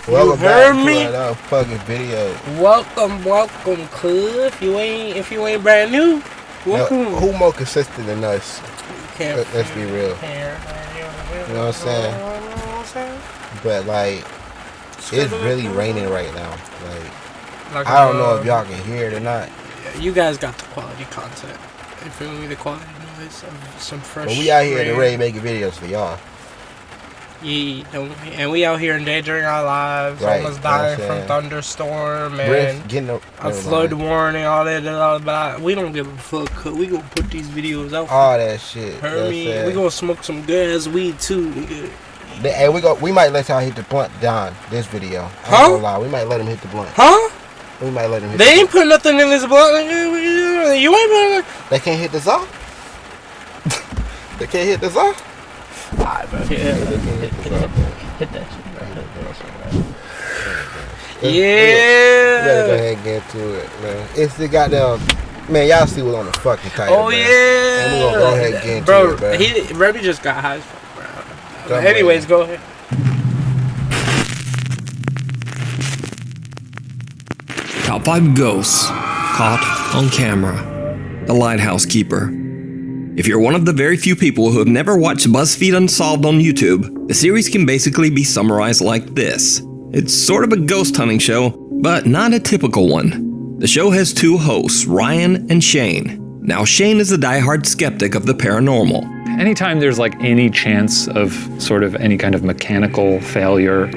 Welcome heard back me? to another fucking video. Welcome, crew. If you ain't brand new, welcome. Now, who more consistent than us? Can't Let's be real. You know what I'm saying? But like, it's really raining right now. Like I don't know if y'all can hear it or not. You guys got the quality content. You feel me? The quality noise of some fresh. But we out here rain. ready making videos for y'all. Yeah, and we out here endangering our lives, Right, almost dying you know what I'm from thunderstorm Brisk, and getting a flood warning, all that. But we don't give a fuck. 'Cause we gonna put these videos out. all that shit. Heard me? We gonna smoke some good ass weed too, nigga. Hey, we might let y'all hit the blunt down this video. I ain't gonna lie. We might let him hit the blunt. Huh? We might let him hit They the ain't put nothing in this blunt. You ain't put. They can't hit this off? They can't hit this off? Alright, bro. They can't hit this off. Hit that shit, bro. We Yeah. better go ahead and get to it, man. It's the goddamn, man, y'all see what's on the fucking title, Oh, man. yeah. And we gonna go ahead and get into bro, it, bro. Remy just got high as fuck, bro. Come Anyways, on. go ahead. Top 5 ghosts caught on camera. The Lighthouse Keeper. If you're one of the very few people who have never watched BuzzFeed Unsolved on YouTube, the series can basically be summarized like this. It's sort of a ghost hunting show, but not a typical one. The show has two hosts, Ryan and Shane. Now, Shane is a diehard skeptic of the paranormal. Anytime there's like any chance of sort of any kind of mechanical failure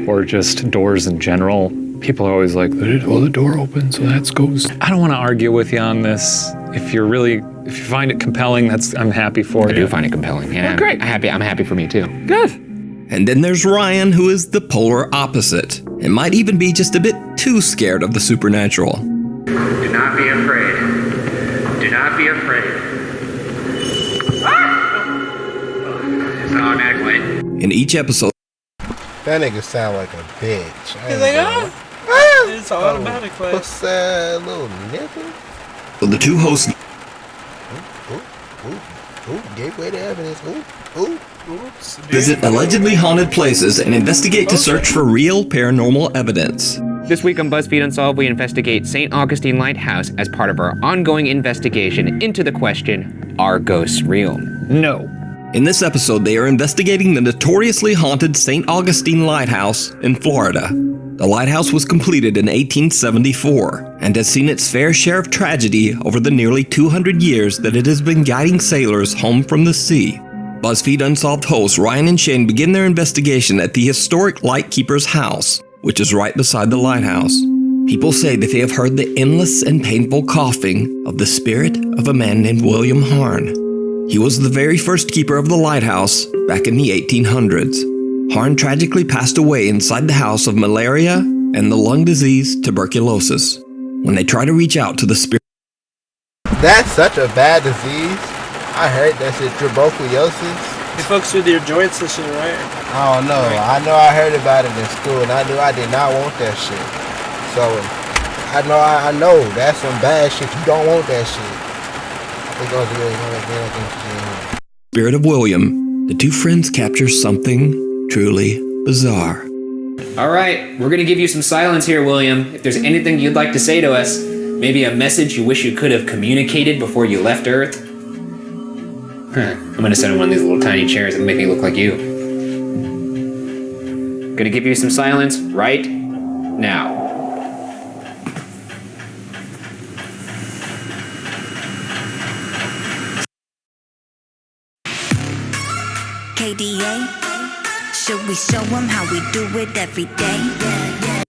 or just doors in general, people are always like, well, the door opened, so that's ghost. I don't want to argue with you on this. If you find it compelling, I'm happy for you. I do find it compelling. Yeah, well, great. I'm happy for me too. Good. And then there's Ryan, who is the polar opposite, and might even be just a bit too scared of the supernatural. Do not be afraid. Do not be afraid. It's an automatic light. In each episode, That nigga sound like a bitch. He's like, it's automatic, like. What's that little nigga? the two hosts Ooh, gateway to evidence. Ooh. visit allegedly haunted places and investigate to search for real paranormal evidence. This week on BuzzFeed Unsolved, we investigate St. Augustine Lighthouse as part of our ongoing investigation into the question, are ghosts real? No. In this episode, they are investigating the notoriously haunted St. Augustine Lighthouse in Florida. The lighthouse was completed in 1874 and has seen its fair share of tragedy over the nearly 200 years that it has been guiding sailors home from the sea. BuzzFeed Unsolved hosts Ryan and Shane begin their investigation at the historic Lightkeeper's house, which is right beside the lighthouse. People say that they have heard the endless and painful coughing of the spirit of a man named William Harn. He was the very first keeper of the lighthouse back in the 1800s. Harn tragically passed away inside the house of malaria and the lung disease tuberculosis. When they try to reach out to the spirit, That's such a bad disease. I heard that shit, tuberculosis. It fucks with your joints and shit, right? I don't know. I know I heard about it in school, and I knew I did not want that shit. So I know that's some bad shit. You don't want that shit. It goes really spirit of William, the two friends capture something truly bizarre. All right, we're gonna give you some silence here, William. If there's anything you'd like to say to us, maybe a message you wish you could have communicated before you left Earth. I'm gonna sit in one of these little tiny chairs and make me look like you. Gonna give you some silence right now. KDA, should we show them how we do it every day?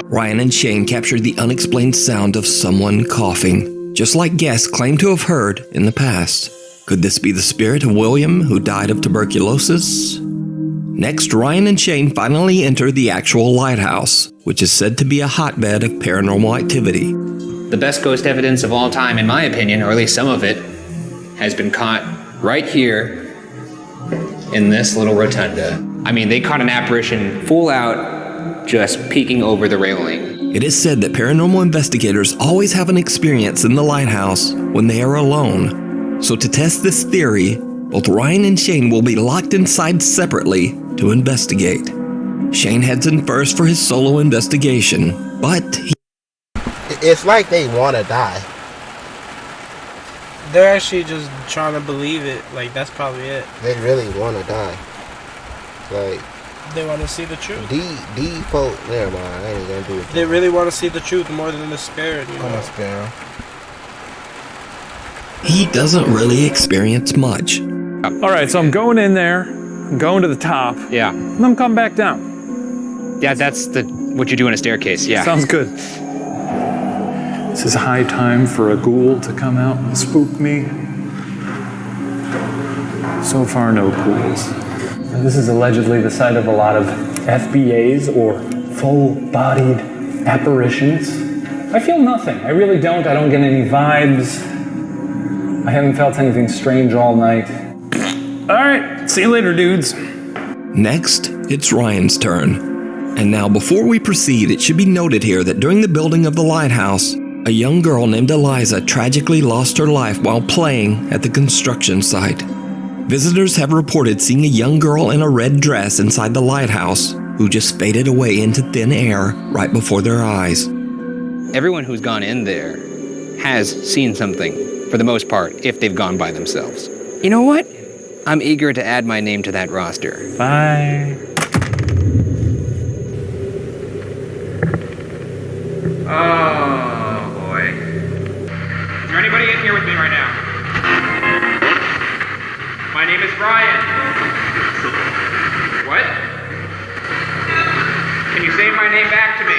Ryan and Shane captured the unexplained sound of someone coughing, just like guests claim to have heard in the past. Could this be the spirit of William, who died of tuberculosis? Next, Ryan and Shane finally enter the actual lighthouse, which is said to be a hotbed of paranormal activity. The best ghost evidence of all time, in my opinion, or at least some of it, has been caught right here in this little rotunda. I mean, they caught an apparition full out, just peeking over the railing. It is said that paranormal investigators always have an experience in the lighthouse when they are alone. So to test this theory, both Ryan and Shane will be locked inside separately to investigate. Shane heads in first for his solo investigation, but It's like they want to die. They're actually just trying to believe it. Like, that's probably it. They really want to die. Like, They want to see the truth. D folk, never mind, I ain't gonna do it. They really want to see the truth more than the spirit, you I'm know? a sparrow. he doesn't really experience much. All right, so I'm going in there, I'm going to the top, Yeah. and I'm coming back down. Yeah, that's what you do in a staircase. Yeah. Sounds good. This is high time for a ghoul to come out and spook me. So far, no ghouls. And this is allegedly the site of a lot of FBAs, or full-bodied apparitions. I feel nothing. I really don't. I don't get any vibes. I haven't felt anything strange all night. All right, see you later, dudes. Next, it's Ryan's turn. And now, before we proceed, it should be noted here that during the building of the lighthouse, a young girl named Eliza tragically lost her life while playing at the construction site. Visitors have reported seeing a young girl in a red dress inside the lighthouse who just faded away into thin air right before their eyes. Everyone who's gone in there has seen something, for the most part, if they've gone by themselves. You know what? I'm eager to add my name to that roster. Bye. Oh, boy. Is there anybody in here with me right now? My name is Brian. What? Can you say my name back to me?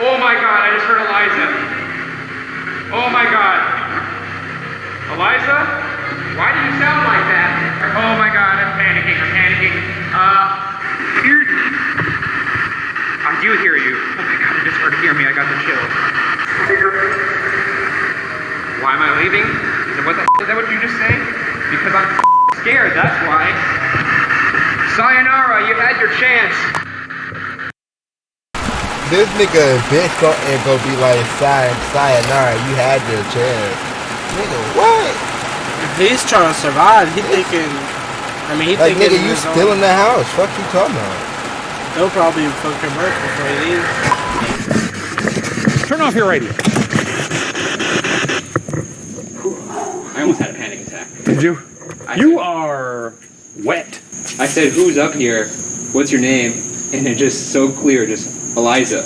Oh my god, I just heard Eliza. Oh my god. Eliza? Why do you sound like that? Oh my god, I'm panicking. I do hear you. Oh my god, I just heard hear me. I got the chills. Why am I leaving? Is that what you just say? Because I'm scared, that's why. Sayonara, you had your chance. This nigga bitch ain't gonna be like, sayonara, you had your chance. Nigga, what? He's trying to survive. He thinking... I mean, he Like, thinking... nigga, you still in the house. Fuck you talking about? He'll probably fucking work before he leaves. Turn off your radio. I almost had a panic attack. Did you? You are wet. I said, who's up here? What's your name? And it's just so clear, just Eliza.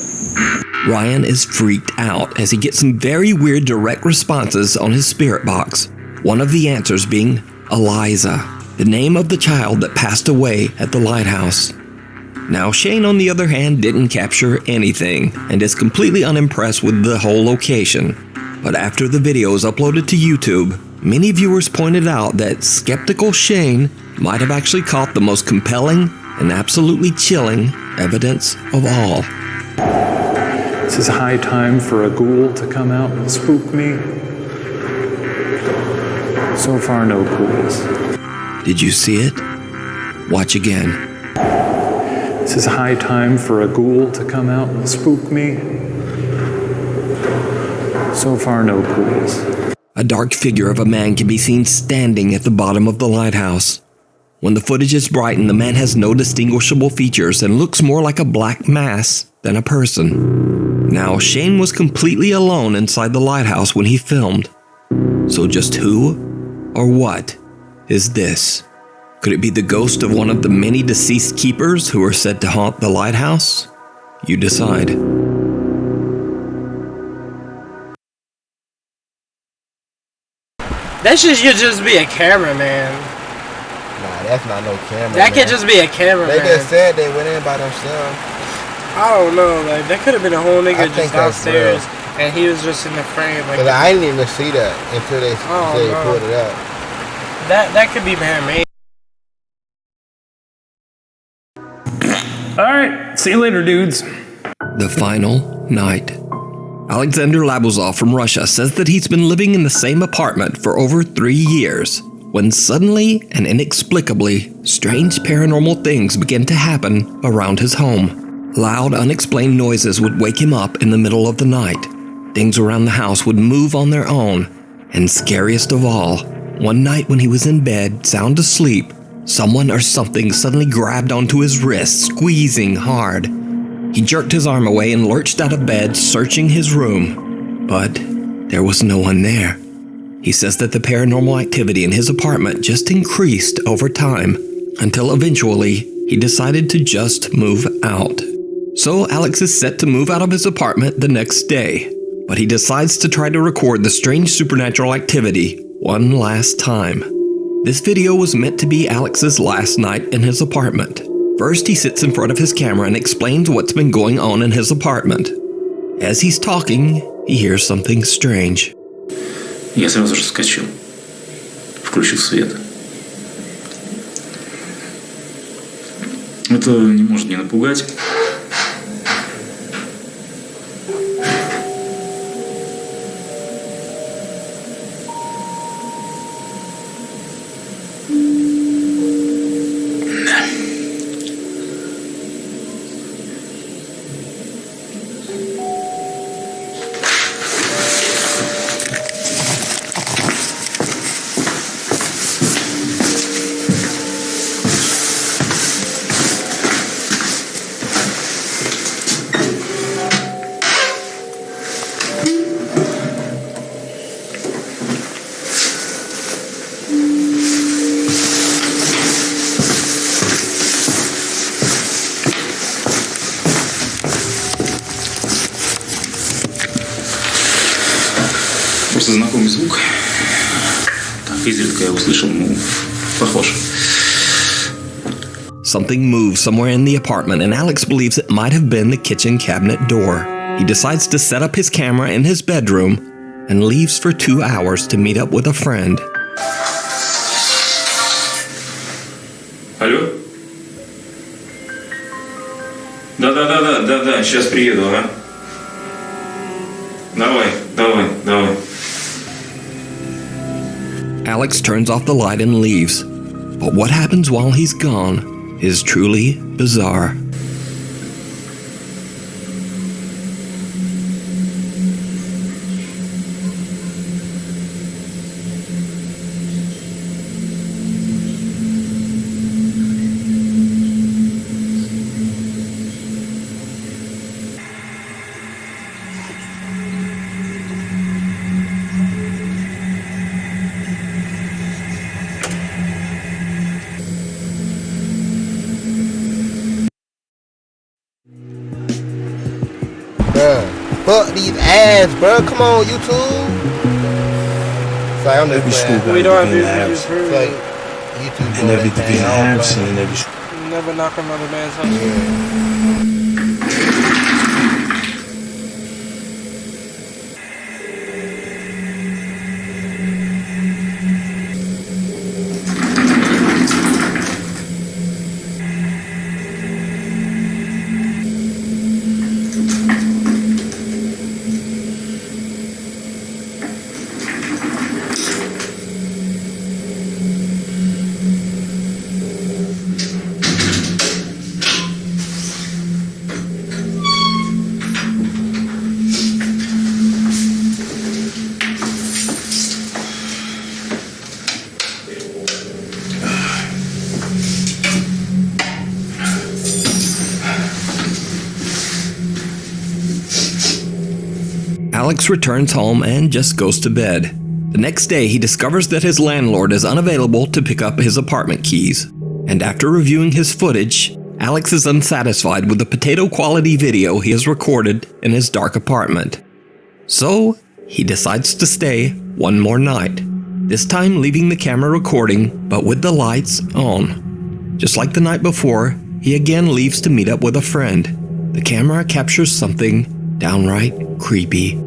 Ryan is freaked out as he gets some very weird direct responses on his spirit box. One of the answers being Eliza, the name of the child that passed away at the lighthouse. Now, Shane, on the other hand, didn't capture anything and is completely unimpressed with the whole location. But after the video is uploaded to YouTube, many viewers pointed out that skeptical Shane might have actually caught the most compelling and absolutely chilling evidence of all. This is high time for a ghoul to come out and spook me. So far, no ghouls. Did you see it? Watch again. This is high time for a ghoul to come out and spook me. So far, no ghouls. A dark figure of a man can be seen standing at the bottom of the lighthouse. When the footage is brightened, the man has no distinguishable features and looks more like a black mass than a person. Now, Shane was completely alone inside the lighthouse when he filmed. So just who or what is this? Could it be the ghost of one of the many deceased keepers who are said to haunt the lighthouse? You decide. That shit should just be a cameraman. Nah, that's not no camera. That could just be a cameraman. They just said they went in by themselves. I don't know, like that could have been a whole nigga I think just that's downstairs, and he was just in the frame. Like Cause I didn't even see that until they no. pulled it up. that could be man-made. All right, see you later, dudes. The final night. Alexander Labuzov from Russia says that he's been living in the same apartment for over 3 years, when suddenly and inexplicably, strange paranormal things began to happen around his home. Loud, unexplained noises would wake him up in the middle of the night. Things around the house would move on their own. And scariest of all, one night when he was in bed, sound asleep, someone or something suddenly grabbed onto his wrist, squeezing hard. He jerked his arm away and lurched out of bed, searching his room. But there was no one there. He says that the paranormal activity in his apartment just increased over time, until eventually he decided to just move out. So Alex is set to move out of his apartment the next day, but he decides to try to record the strange supernatural activity one last time. This video was meant to be Alex's last night in his apartment. First, he sits in front of his camera and explains what's been going on in his apartment. As he's talking, he hears something strange. Я сразу же вскочил, включил свет. Это не может не напугать. Просто знакомый звук. Так, изредка я услышал, ну, похож. Something moves somewhere in the apartment, and Alex believes it might have been the kitchen cabinet door. He decides to set up his camera in his bedroom and leaves for 2 hours to meet up with a friend. Алло? Да, сейчас приеду, ага. Давай. Alex turns off the light and leaves. But what happens while he's gone is truly bizarre. Bruh, fuck these ads, bruh. Come on, YouTube. Sorry, I'm just playing. We don't have to It's like YouTube doing every that video thing. I I have don't seen, blame every never knock another man's house. Alex returns home and just goes to bed. The next day, he discovers that his landlord is unavailable to pick up his apartment keys. And after reviewing his footage, Alex is unsatisfied with the potato-quality video he has recorded in his dark apartment. So, he decides to stay one more night, this time leaving the camera recording, but with the lights on. Just like the night before, he again leaves to meet up with a friend. The camera captures something downright creepy.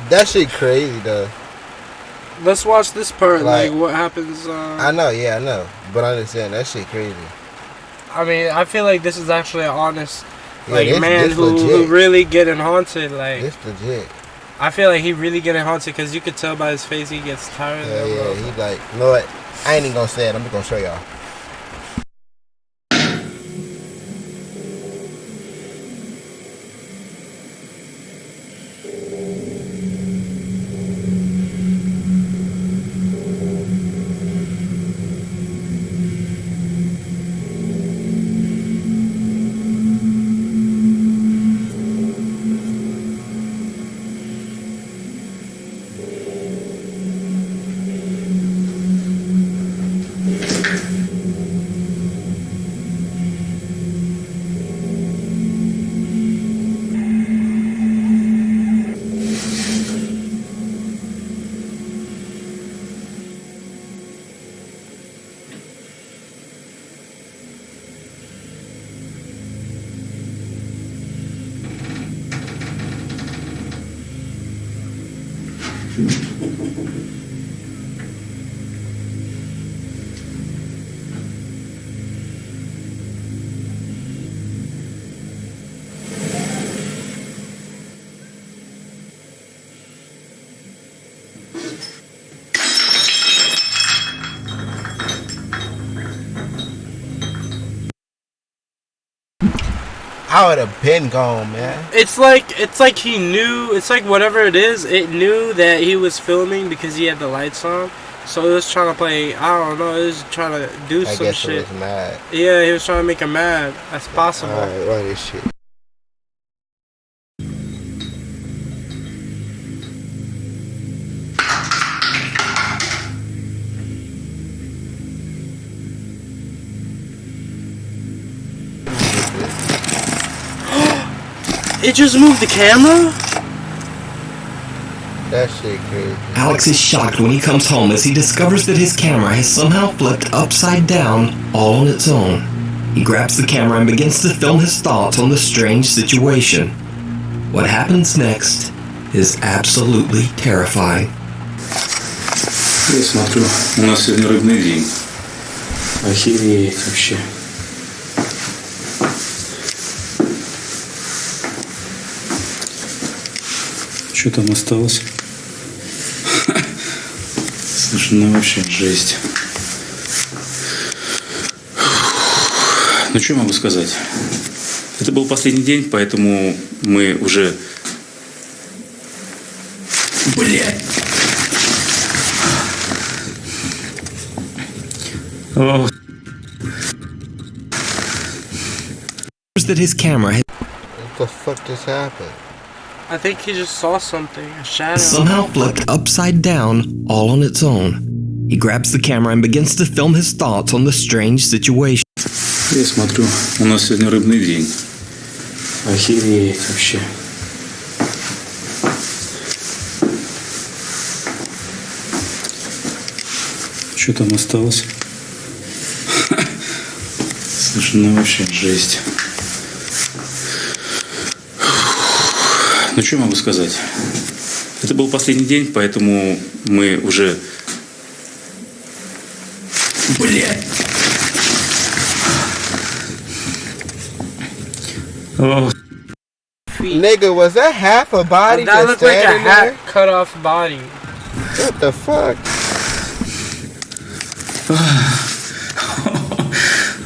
That shit crazy though. Let's watch this part. Like, Like what happens. I know, I know. But I'm just saying, that shit crazy. I mean, I feel like this is actually an honest, Yeah, like this man who legit. really getting haunted. Like It's legit. I feel like he really getting haunted because you could tell by his face he gets tired. Yeah, yeah. He's like, you know what? I ain't even gonna say it. I'm just gonna show y'all. I would have been gone, man. It's like he knew. It's like whatever it is, it knew that he was filming because he had the lights on. So it was trying to play. I don't know. It was trying to do some guess shit. It was mad. Yeah, he was trying to make him mad. That's possible. Alright, run this shit. It just moved the camera? That shit crazy. Alex is shocked when he comes home as he discovers that his camera has somehow flipped upside down all on its own. He grabs the camera and begins to film his thoughts on the strange situation. What happens next is absolutely terrifying. Я смотрю, у нас сегодня рыбный день. Охереть вообще. Что там осталось? Слушай, ну вообще жесть. Ну что могу сказать? Это был последний день, поэтому мы уже... Блядь! О. That his camera had What the fuck just happened? I think he just saw something, a shadow. somehow flipped upside down all on its own. He grabs the camera and begins to film his thoughts on the strange situation. Я смотрю, у нас сегодня рыбный день. Охереть вообще. Что там осталось? Слушай, ну вообще жесть. Ну что могу сказать? Это был последний день, поэтому мы уже... Блядь! О. Nigga, was that half a body That just looked like a standing hat there? cut off body. What the fuck?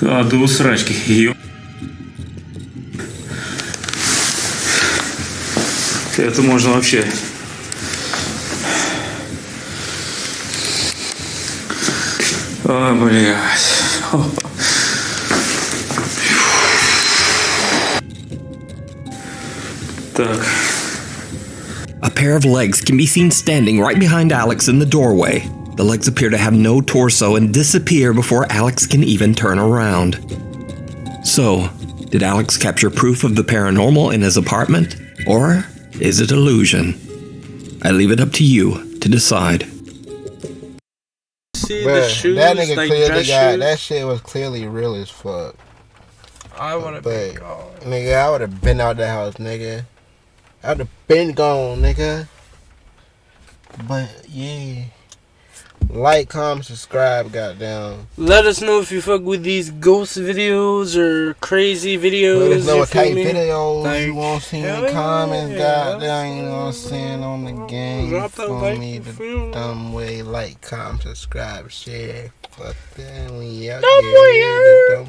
А, до усрачки. Ё... Это можно вообще... О, блядь. Так. A pair of legs can be seen standing right behind Alex in the doorway. The legs appear to have no torso and disappear before Alex can even turn around. So, did Alex capture proof of the paranormal in his apartment? Or is it illusion? I leave it up to you to decide. See the Bruh, shoes, that nigga like clearly dress got shoes? that shit was clearly real as fuck. I would have But been gone. nigga, I would have been out the house, nigga. I would have been gone, nigga. But yeah. Like, comment, subscribe, goddamn. Let us know if you fuck with these ghost videos or crazy videos. Let us know you what feel type me? videos Like, you want to see in hell the yeah, comments, yeah. goddamn. You know what I'm saying, on the game. Drop that For like, me, you the feel me? dumb way. Like, comment, subscribe, share. Fuck that. We out Dumb here. way, The dumb